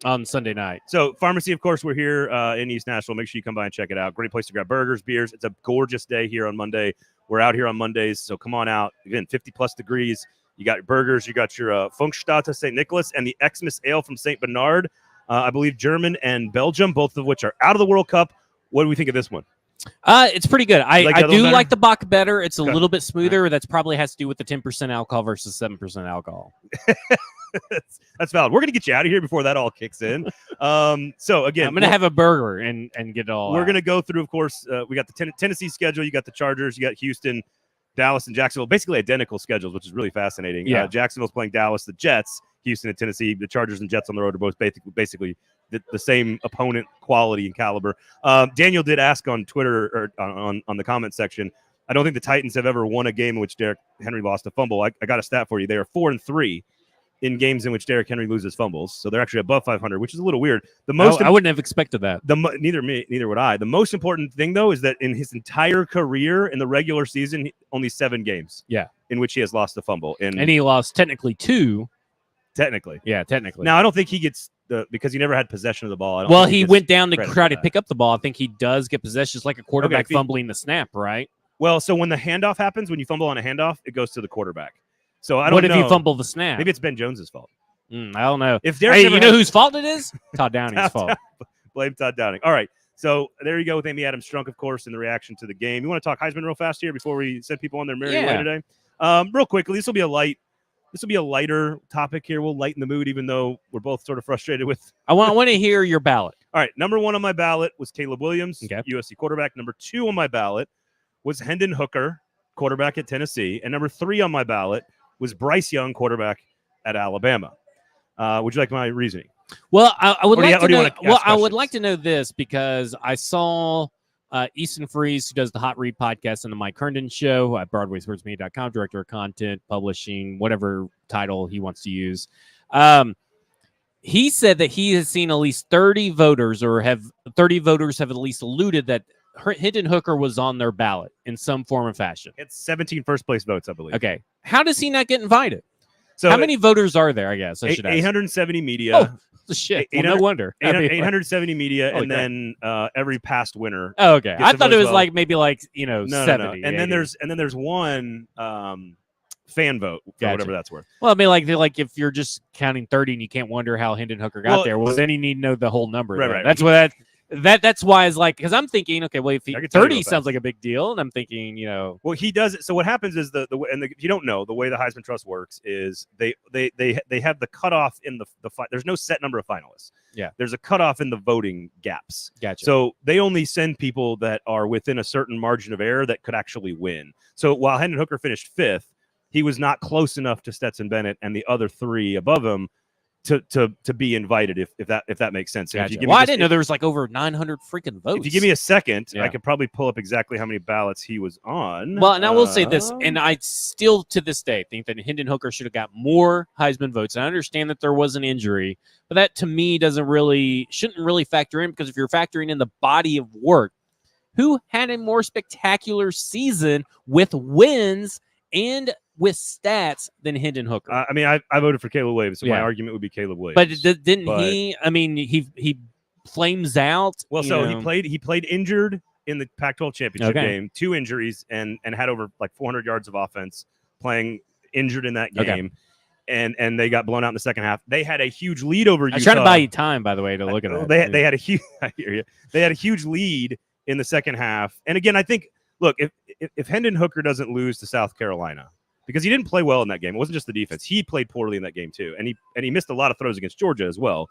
On Sunday night? So Pharmacy, of course, we're here in East Nashville. Make sure you come by and check it out. Great place to grab burgers, beers. It's a gorgeous day here on Monday. We're out here on Mondays, so come on out. Again, 50-plus degrees. You got your burgers. You got your Funkstadt St. Nicholas and the Xmas Ale from St. Bernard. I believe German and Belgium, both of which are out of the World Cup. What do we think of this one? It's pretty good. I do like the Bach better. It's a little bit smoother. Right. That's probably has to do with the 10% alcohol versus 7% alcohol. That's valid. We're going to get you out of here before that all kicks in. So, again, I'm going to have a burger and get it all We're out. going to go through, of course, we got the Tennessee schedule. You got the Chargers. You got Houston, Dallas, and Jacksonville. Basically identical schedules, which is really fascinating. Yeah. Jacksonville's playing Dallas, the Jets, Houston and Tennessee. The Chargers and Jets on the road are both basically the same opponent quality and caliber. Daniel did ask on Twitter or on the comment section, I don't think the Titans have ever won a game in which Derrick Henry lost a fumble. I got a stat for you. They are 4-3 in games in which Derrick Henry loses fumbles. So they're actually above 500, which is a little weird. I wouldn't have expected that. Neither would I. The most important thing, though, is that in his entire career in the regular season, only 7 games in which he has lost a fumble. And he lost technically 2. Technically. Yeah, technically. Now, I don't think he gets because he never had possession of the ball. He went down to try to pick up the ball. I think he does get possession. It's like a quarterback fumbling the snap, right? Well, so when the handoff happens, when you fumble on a handoff, it goes to the quarterback. So I don't know. What if you fumble the snap? Maybe it's Ben Jones's fault. I don't know. You know whose fault it is? Todd Downing's fault. Blame Todd Downing. All right. So there you go with Amy Adams-Strunk, of course, in the reaction to the game. You want to talk Heisman real fast here before we send people on their merry way today? Real quickly, this will be a lighter topic here. We'll lighten the mood, even though we're both sort of frustrated with. I want to hear your ballot. All right. Number 1 on my ballot was Caleb Williams, okay. USC quarterback. Number 2 on my ballot was Hendon Hooker, quarterback at Tennessee. And number 3 on my ballot was Bryce Young, quarterback at Alabama. Would you like my reasoning? Well, I would like to know. Well, I would like to know this because I saw Easton Freeze, who does the Hot Read podcast and the Mike Herndon show at BroadwaySportsMedia.com, director of content, publishing, whatever title he wants to use. He said that he has seen at least 30 voters have at least alluded that Hendon Hooker was on their ballot in some form or fashion. It's 17 first-place votes, I believe. Okay. How does he not get invited? So how many voters are there, I guess? I should ask. 870 media. Oh, shit. Well, no wonder. 870 media, and then every past winner. Oh, okay. I thought it was maybe 70. No. And then there's one fan vote for whatever that's worth. Well, I mean, like if you're just counting 30 and you can't wonder how Hendon Hooker got there, well, then you need to know the whole number. Right. That's what that's why it's like, because I'm thinking, okay, well, if he I can tell you 30 real sounds fast. like a big deal, and I'm thinking, Well, he does it. So what happens is if you don't know, the way the Heisman Trust works is they have the cutoff in the there's no set number of finalists. Yeah. There's a cutoff in the voting gaps. Gotcha. So they only send people that are within a certain margin of error that could actually win. So while Hendon Hooker finished 5th, he was not close enough to Stetson Bennett and the other 3 above him to be invited, if that makes sense. Gotcha. If you give Well, me I didn't know there was like over 900 freaking votes. If you give me a second, Yeah. I could probably pull up exactly how many ballots he was on. Well, and I will say this, and I still to this day think that Hendon Hooker should have got more Heisman votes. And I understand that there was an injury, but that to me shouldn't really factor in, because if you're factoring in the body of work, who had a more spectacular season with wins and with stats than Hendon Hooker? I mean, I voted for Caleb Williams, so my Yeah. argument would be Caleb Williams. But didn't he? I mean, he flames out. Well, so he played injured in the Pac-12 championship game, 2 injuries, and had over like 400 yards of offense playing injured in that game. And they got blown out in the second half. They had a huge lead over Utah. I was trying to buy you time, by the way, to look at that. They had a huge. I hear you. They had a huge lead in the second half. And again, I think, look, if Hendon Hooker doesn't lose to South Carolina, because he didn't play well in that game, it wasn't just the defense. He played poorly in that game too, and he missed a lot of throws against Georgia as well.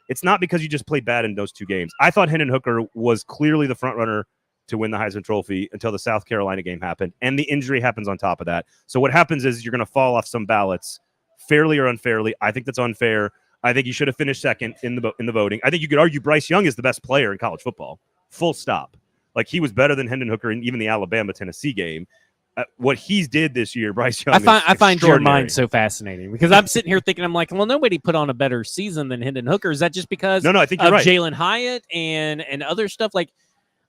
It's not because you just played bad in those 2 games. I thought Hendon Hooker was clearly the front runner to win the Heisman Trophy until the South Carolina game happened, and the injury happens on top of that. So what happens is you're going to fall off some ballots, fairly or unfairly. I think that's unfair. I think he should have finished second in the voting. I think you could argue Bryce Young is the best player in college football. Full stop. Like, he was better than Hendon Hooker in even the Alabama-Tennessee game. What he's did this year, Bryce Young. I find your mind so fascinating, because I'm sitting here thinking, I'm like, well, nobody put on a better season than Hendon Hooker. Is that just because I think you're right. Jalen Hyatt and other stuff? Like,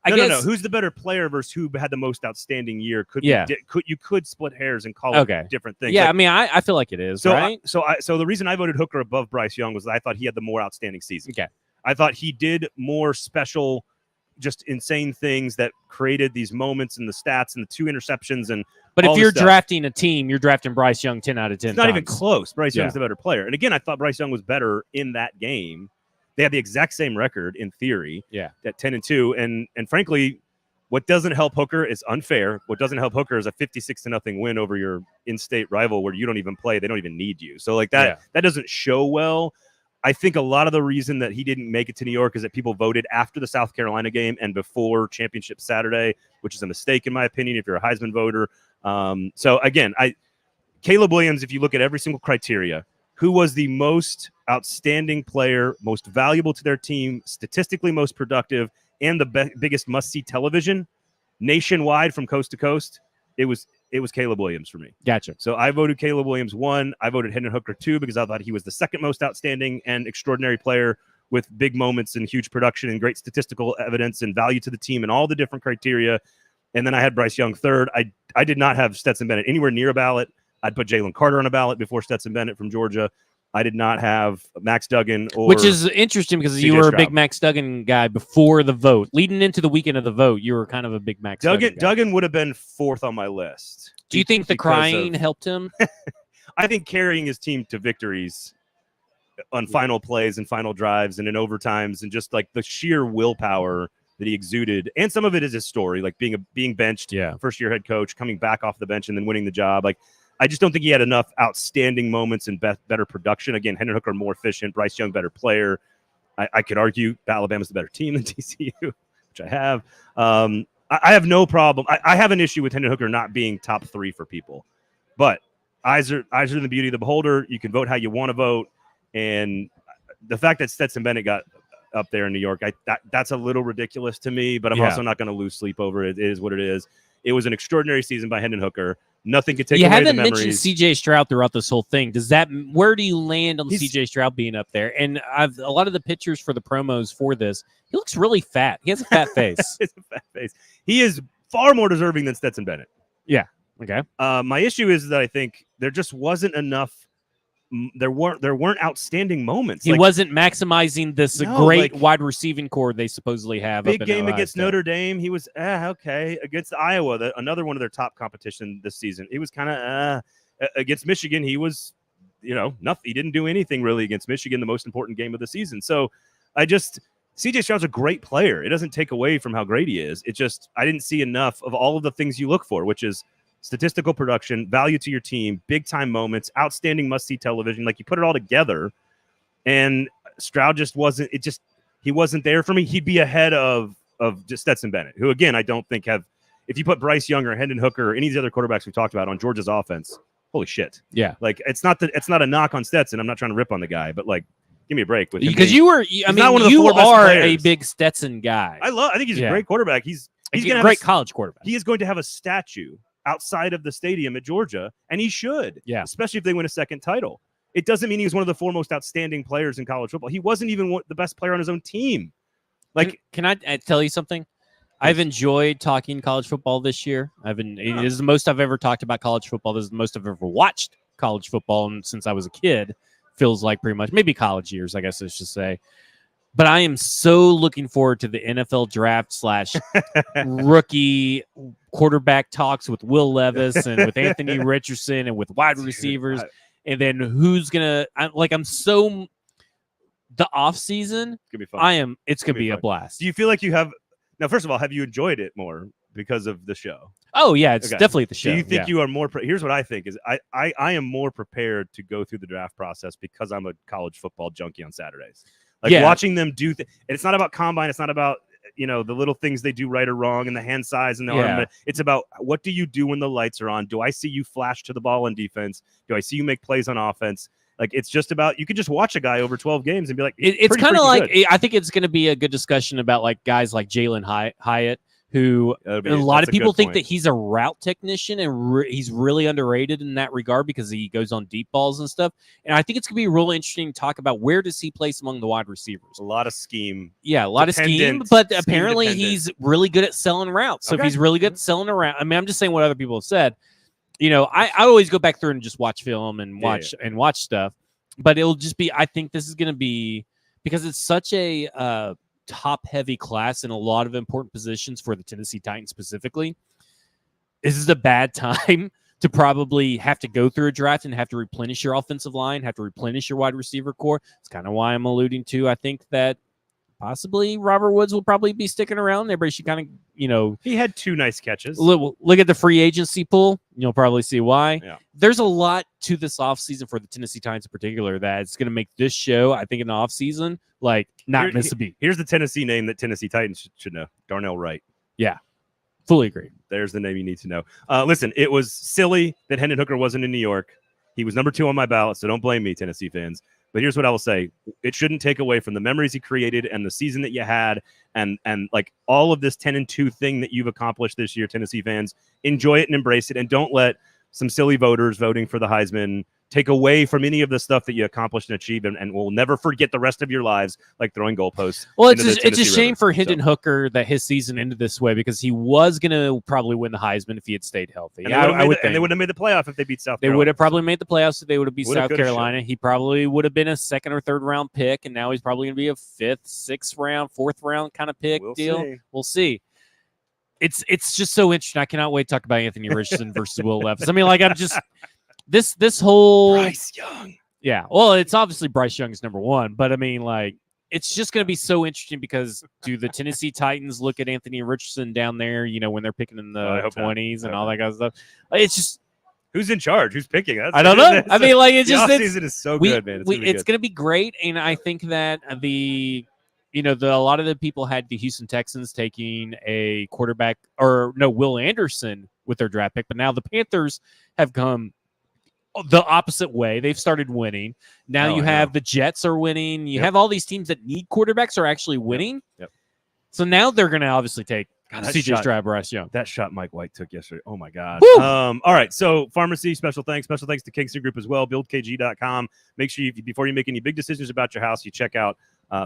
I guess guess who's the better player versus who had the most outstanding year? You could split hairs and call it different things. Yeah, like, I mean, I feel like it is right. So the reason I voted Hooker above Bryce Young was that I thought he had the more outstanding season. Okay, I thought he did more special, just insane things that created these moments and the stats and the 2 interceptions and. But if you're drafting a team, you're drafting Bryce Young 10 out of 10. It's not even close. Bryce Young's the better player. And again, I thought Bryce Young was better in that game. They had the exact same record in theory. Yeah. At 10-2. And frankly, what doesn't help Hooker is unfair. What doesn't help Hooker is a 56-0 win over your in-state rival where you don't even play. They don't even need you. So like that doesn't show well. I think a lot of the reason that he didn't make it to New York is that people voted after the South Carolina game and before Championship Saturday, which is a mistake in my opinion if you're a Heisman voter. So again, Caleb Williams, if you look at every single criteria, who was the most outstanding player, most valuable to their team, statistically most productive, and the biggest must-see television nationwide from coast to coast, it was Caleb Williams for me. Gotcha. So I voted Caleb Williams 1. I voted Hendon Hooker 2 because I thought he was the second most outstanding and extraordinary player with big moments and huge production and great statistical evidence and value to the team and all the different criteria. And then I had Bryce Young 3rd. I did not have Stetson Bennett anywhere near a ballot. I'd put Jalen Carter on a ballot before Stetson Bennett from Georgia. I did not have Max Duggan which is interesting because you were a big Max Duggan guy before the vote. Leading into the weekend of the vote, you were kind of a big Max Duggan guy. Duggan would have been 4th on my list. Do you think the crying helped him? I think carrying his team to victories on final plays and final drives and in overtimes and just like the sheer willpower that he exuded. And some of it is his story, like being benched, first-year head coach, coming back off the bench and then winning the job. Like, I just don't think he had enough outstanding moments and better production. Again, Hendon Hooker more efficient, Bryce Young better player. I could argue Alabama's the better team than TCU, which I have. I have no problem. I have an issue with Hendon Hooker not being top 3 for people. But eyes are the beauty of the beholder. You can vote how you want to vote. And the fact that Stetson Bennett got up there in New York, that's a little ridiculous to me, but I'm also not going to lose sleep over it. It is what it is. It was an extraordinary season by Hendon Hooker. Nothing could take away the memories. You haven't mentioned C.J. Stroud throughout this whole thing. Where do you land on C.J. Stroud being up there? And a lot of the pictures for the promos for this, he looks really fat. He has a fat face. He has a fat face. He is far more deserving than Stetson Bennett. Yeah. Okay. My issue is that I think there just wasn't enough. There weren't outstanding moments. He wasn't maximizing this great wide receiving core they supposedly have. Big game against Notre Dame. He was okay against Iowa, another one of their top competition this season. He was kind of against Michigan. He was, nothing. He didn't do anything really against Michigan, the most important game of the season. So CJ Stroud's a great player. It doesn't take away from how great he is. It just, I didn't see enough of all of the things you look for, which is statistical production, value to your team, big time moments, outstanding must-see television. Like, you put it all together, and Stroud just wasn't. He wasn't there for me. He'd be ahead of just Stetson Bennett, who, again, I don't think have. If you put Bryce Young or Hendon Hooker or any of the other quarterbacks we talked about on Georgia's offense, holy shit. Yeah. Like, it's not a knock on Stetson. I'm not trying to rip on the guy, but like, give me a break with him. Because you are a big Stetson guy. I think he's a great quarterback. He's a great college quarterback. He is going to have a statue outside of the stadium at Georgia, and he should. Yeah. Especially if they win a second title. It doesn't mean he was one of the foremost outstanding players in college football. He wasn't even the best player on his own team. Like, can I tell you something? I've enjoyed talking college football this year. It is the most I've ever talked about college football. This is the most I've ever watched college football, and since I was a kid, feels like pretty much maybe college years, I guess I should say. But I am so looking forward to the NFL draft / rookie quarterback talks with Will Levis and with Anthony Richardson and with wide receivers, and then who's gonna? The off season. It's gonna be fun. It's gonna be a blast. Do you feel like you have? Now, first of all, have you enjoyed it more because of the show? Oh, yeah, it's definitely the show. Do you think you are more here's what I think is I am more prepared to go through the draft process because I'm a college football junkie on Saturdays. Like, watching them do and it's not about combine, it's not about the little things they do right or wrong and the hand size and the arm. It's about, what do you do when the lights are on? Do I see you flash to the ball in defense? Do I see you make plays on offense? Like, it's just about, you could just watch a guy over 12 games and be like, it's kind of like, I think it's going to be a good discussion about like guys like Jalen Hyatt, who a lot of people think that he's a route technician, and he's really underrated in that regard because he goes on deep balls and stuff. And I think it's going to be really interesting to talk about where does he place among the wide receivers. A lot of scheme. Yeah, a lot of scheme, but apparently he's really good at selling routes. So if he's really good at selling a route, I mean, I'm just saying what other people have said. I always go back through and just watch film and watch stuff. But it'll just be, I think this is going to be, because it's such a top-heavy class in a lot of important positions for the Tennessee Titans specifically. This is a bad time to probably have to go through a draft and have to replenish your offensive line, have to replenish your wide receiver core. It's kind of why I'm alluding to, I think that possibly Robert Woods will probably be sticking around. Everybody should kind of, he had 2 nice catches. Look at the free agency pool. You'll probably see why. Yeah. There's a lot to this offseason for the Tennessee Titans in particular that's going to make this show, I think, in the offseason, like, not miss a beat. Here's the Tennessee name that Tennessee Titans should know. Darnell Wright. Yeah. Fully agree. There's the name you need to know. Listen, it was silly that Hendon Hooker wasn't in New York. He was number 2 on my ballot, so don't blame me, Tennessee fans. But here's what I will say. It shouldn't take away from the memories he created and the season that you had and like all of this 10-2 thing that you've accomplished this year, Tennessee fans. Enjoy it and embrace it, and don't let some silly voters voting for the Heisman take away from any of the stuff that you accomplished and achieved, and will never forget the rest of your lives, like throwing goalposts. Well, it's a shame for Hendon Hooker that his season ended this way, because he was going to probably win the Heisman if he had stayed healthy. And they would have made the playoff if they beat South Carolina. They would have probably made the playoffs if they would have beat South Carolina. He probably would have been a 2nd or 3rd round pick, and now he's probably going to be a 5th, 6th round, 4th round kind of pick deal. We'll see. It's just so interesting. I cannot wait to talk about Anthony Richardson versus Will Levis. I mean, like, I'm just this whole Bryce Young. Yeah. Well, it's obviously Bryce Young is number 1, but I mean, like, it's just going to be so interesting because do the Tennessee Titans look at Anthony Richardson down there, when they're picking in the 20s and all that kind of stuff? It's just, who's in charge? Who's picking? I don't know. I mean, like, it's just season is so good, man. It's going to be great, and I think that a lot of the people had the Houston Texans taking a quarterback, Will Anderson with their draft pick, but now the Panthers have come the opposite way. They've started winning. Now you have the Jets are winning. You have all these teams that need quarterbacks are actually winning. Yep. So now they're going to obviously take CJ Stroud, Bryce Young. That shot Mike White took yesterday. Oh, my God. All right. So pharmacy, special thanks. Special thanks to Kingston Group as well. BuildKG.com. Make sure before you make any big decisions about your house, you check out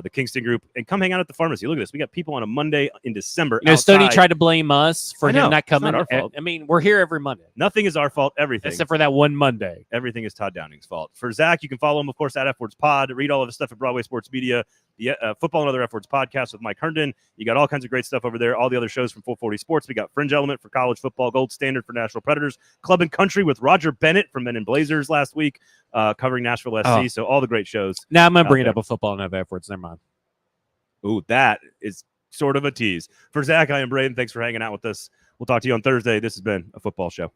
the Kingston Group, and come hang out at the pharmacy. Look at this. We got people on a Monday in December. Stoney tried to blame us for him not coming. It's not our fault. I mean, we're here every Monday. Nothing is our fault. Everything. Except for that one Monday. Everything is Todd Downing's fault. For Zach, you can follow him, of course, at F-Words Pod. Read all of his stuff at Broadway Sports Media, the Football and Other F-Words podcast with Mike Herndon. You got all kinds of great stuff over there. All the other shows from 440 Sports. We got Fringe Element for college football, Gold Standard for Nashville Predators, Club and Country with Roger Bennett from Men in Blazers last week, covering Nashville SC. So all the great shows. Now I'm going to bring it up a football and have F-Words. Never mind. Ooh, that is sort of a tease. For Zach, I am Braden. Thanks for hanging out with us. We'll talk to you on Thursday. This has been a football show.